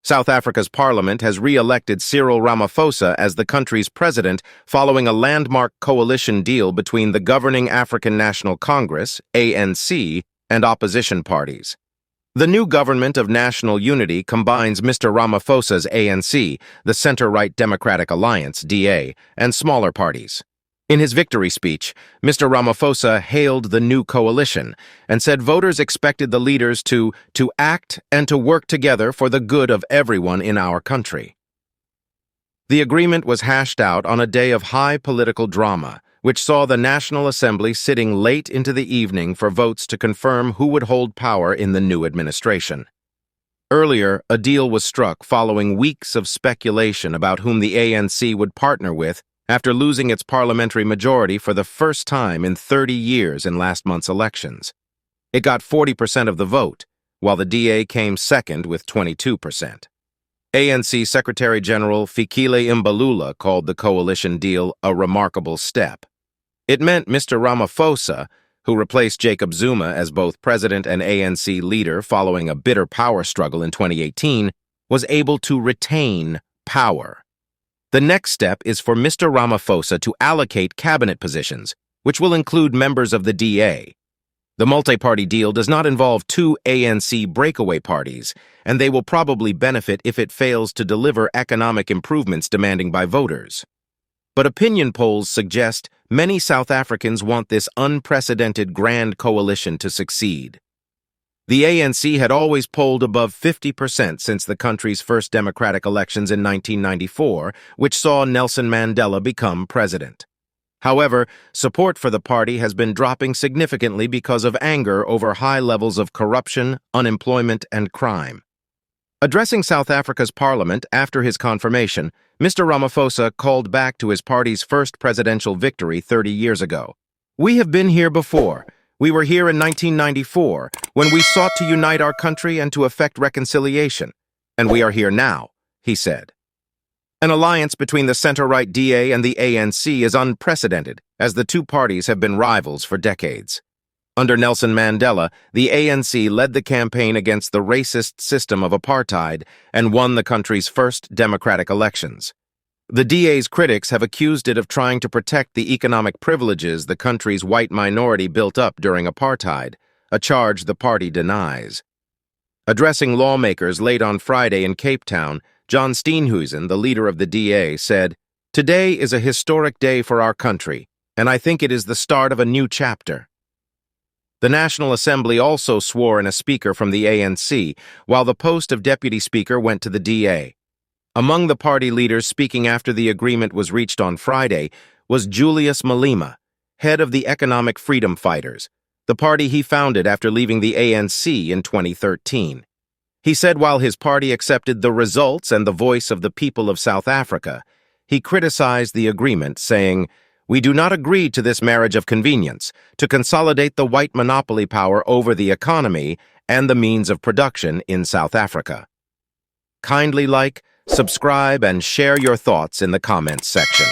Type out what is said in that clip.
South Africa's parliament has re-elected Cyril Ramaphosa as the country's president following a landmark coalition deal between the governing African National Congress, ANC, and opposition parties. The new government of national unity combines Mr. Ramaphosa's ANC, the center-right Democratic Alliance, DA, and smaller parties. In his victory speech, Mr. Ramaphosa hailed the new coalition and said voters expected the leaders to act and to work together for the good of everyone in our country. The agreement was hashed out on a day of high political drama, which saw the National Assembly sitting late into the evening for votes to confirm who would hold power in the new administration. Earlier, a deal was struck following weeks of speculation about whom the ANC would partner with after losing its parliamentary majority for the first time in 30 years in last month's elections. It got 40% of the vote, while the DA came second with 22%. ANC Secretary General Fikile Mbalula called the coalition deal a remarkable step. It meant Mr. Ramaphosa, who replaced Jacob Zuma as both president and ANC leader following a bitter power struggle in 2018, was able to retain power. The next step is for Mr. Ramaphosa to allocate cabinet positions, which will include members of the DA. The multi-party deal does not involve two ANC breakaway parties, and they will probably benefit if it fails to deliver economic improvements demanded by voters. But opinion polls suggest many South Africans want this unprecedented grand coalition to succeed. The ANC had always polled above 50% since the country's first democratic elections in 1994, which saw Nelson Mandela become president. However, support for the party has been dropping significantly because of anger over high levels of corruption, unemployment, and crime. Addressing South Africa's parliament after his confirmation, Mr. Ramaphosa called back to his party's first presidential victory 30 years ago. "We have been here before. We were here in 1994, when we sought to unite our country and to effect reconciliation. And we are here now," he said. An alliance between the center-right DA and the ANC is unprecedented, as the two parties have been rivals for decades. Under Nelson Mandela, the ANC led the campaign against the racist system of apartheid and won the country's first democratic elections. The DA's critics have accused it of trying to protect the economic privileges the country's white minority built up during apartheid, a charge the party denies. Addressing lawmakers late on Friday in Cape Town, John Steenhuisen, the leader of the DA, said, "Today is a historic day for our country, and I think it is the start of a new chapter." The National Assembly also swore in a speaker from the ANC, while the post of deputy speaker went to the DA. Among the party leaders speaking after the agreement was reached on Friday was Julius Malema, head of the Economic Freedom Fighters, the party he founded after leaving the ANC in 2013. He said while his party accepted the results and the voice of the people of South Africa, he criticized the agreement, saying, "We do not agree to this marriage of convenience to consolidate the white monopoly power over the economy and the means of production in South Africa." Kindly like, subscribe, and share your thoughts in the comments section.